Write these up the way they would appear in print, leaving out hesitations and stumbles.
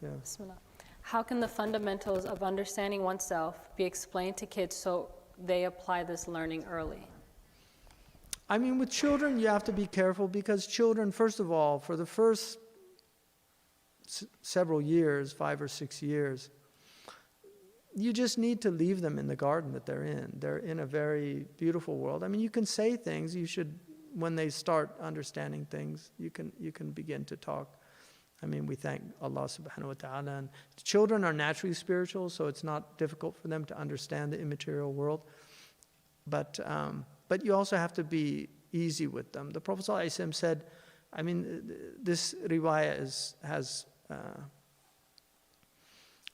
Yeah. Bismillah. How can the fundamentals of understanding oneself be explained to kids so they apply this learning early? I mean, with children, you have to be careful because children, first of all, for the first several years, 5 or 6 years, you just need to leave them in the garden that they're in. They're in a very beautiful world. I mean, you can say things. You should, when they start understanding things, you can begin to talk. I mean, we thank Allah subhanahu wa ta'ala. And children are naturally spiritual, so it's not difficult for them to understand the immaterial world. But you also have to be easy with them. The Prophet ﷺ said, I mean, this riwayah has,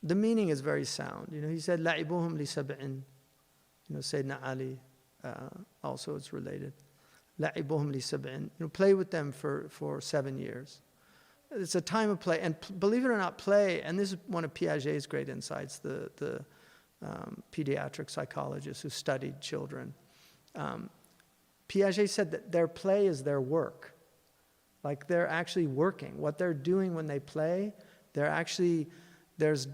the meaning is very sound. You know, he said, لَعِبُهُمْ لِسَبْعٍ. You know, Sayyidina Ali, also it's related. لَعِبُهُمْ لِسَبْعٍ. You know, play with them for 7 years. It's a time of play. And believe it or not, play, and this is one of Piaget's great insights, the pediatric psychologist who studied children. Piaget said that their play is their work. Like they're actually working. What they're doing when they play, there's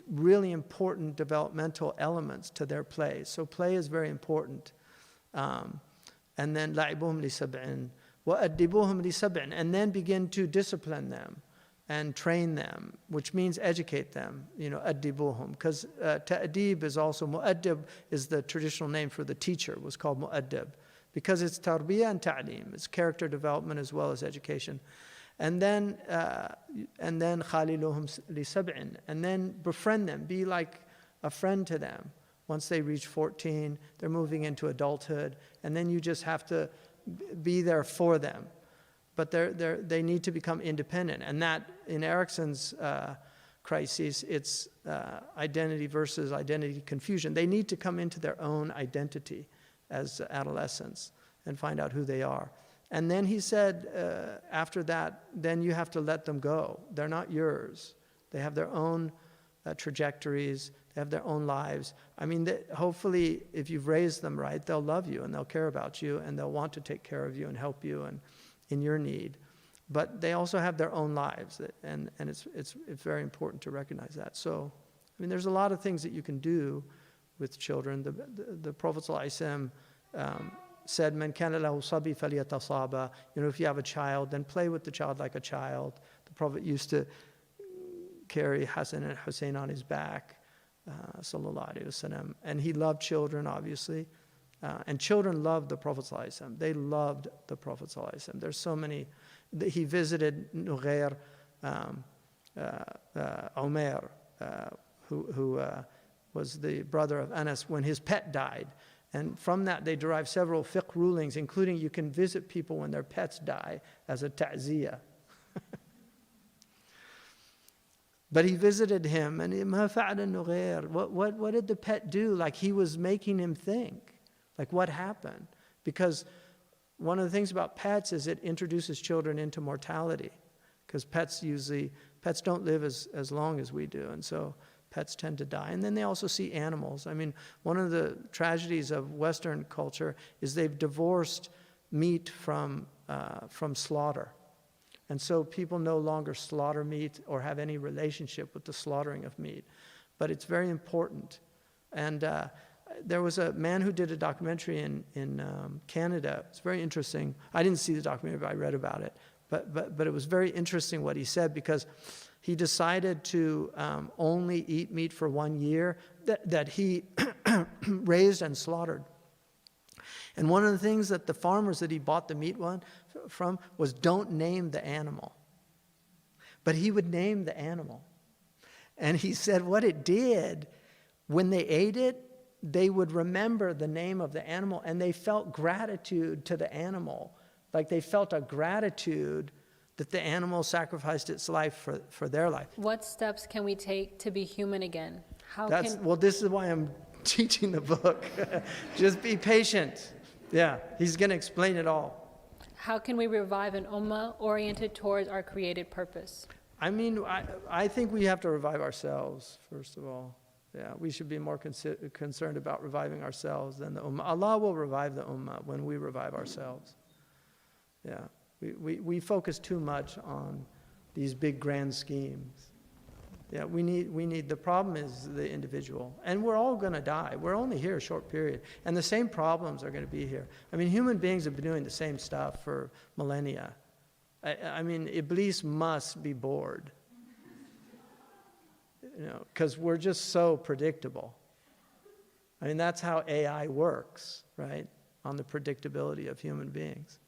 really important developmental elements to their play. So play is very important. And then لَعِبُهُمْ لِسَبْعٍ وَأَدِّبُوهُمْ لِسَبْعٍ. And then begin to discipline them and train them, which means educate them, you know, أَدِّبُوهُم. Because ta'adib is also, mu'addib is the traditional name for the teacher, was called mu'addib. Because it's tarbiyah and ta'lim, it's character development as well as education. And then خَالِلُهُمْ لِسَبْعٍ. And then befriend them, be like a friend to them. Once they reach 14, they're moving into adulthood, and then you just have to be there for them. But they need to become independent. And that, in Erickson's crisis, it's identity versus identity confusion. They need to come into their own identity as adolescents and find out who they are. And then he said, after that, then you have to let them go. They're not yours. They have their own trajectories. They have their own lives. I mean, hopefully, if you've raised them right, they'll love you and they'll care about you and they'll want to take care of you and help you and in your need. But they also have their own lives, and it's very important to recognize that. So, I mean, there's a lot of things that you can do with children. The Prophet ﷺ said, "Man kana lahu sabi falyatasaba." You know, if you have a child, then play with the child like a child. The Prophet used to carry Hassan and Hussein on his back, sallallahu alaihi wasallam, and he loved children, obviously, and children loved the Prophet ﷺ. They loved the Prophet ﷺ. There's so many. He visited Nughair, Umair, who was the brother of Anas when his pet died. And from that, they derive several fiqh rulings, including you can visit people when their pets die as a ta'ziyah. But he visited him, and مَا فَعَلَ النُّغَيْرِ. What did the pet do? Like he was making him think. Like what happened? Because one of the things about pets is it introduces children into mortality. Because pets don't live as long as we do. And so pets tend to die. And then they also see animals. I mean, one of the tragedies of Western culture is they've divorced meat from slaughter. And so people no longer slaughter meat or have any relationship with the slaughtering of meat. But it's very important. And there was a man who did a documentary in Canada. It's very interesting. I didn't see the documentary, but I read about it. But it was very interesting what he said, because he decided to only eat meat for 1 year that he raised and slaughtered. And one of the things that the farmers that he bought the meat from was don't name the animal. But he would name the animal. And he said what it did, when they ate it, they would remember the name of the animal, and they felt gratitude to the animal. Like they felt a gratitude that the animal sacrificed its life for their life. What steps can we take to be human again? Well, this is why I'm teaching the book. Just be patient. Yeah, he's going to explain it all. How can we revive an ummah oriented towards our created purpose? I mean, I think we have to revive ourselves, first of all. Yeah, we should be more concerned about reviving ourselves than the ummah. Allah will revive the ummah when we revive ourselves. Yeah, we focus too much on these big grand schemes. Yeah, we need, the problem is the individual. And we're all going to die. We're only here a short period. And the same problems are going to be here. I mean, human beings have been doing the same stuff for millennia. I mean, Iblis must be bored. Because we're just so predictable. I mean, that's how AI works, right? On the predictability of human beings.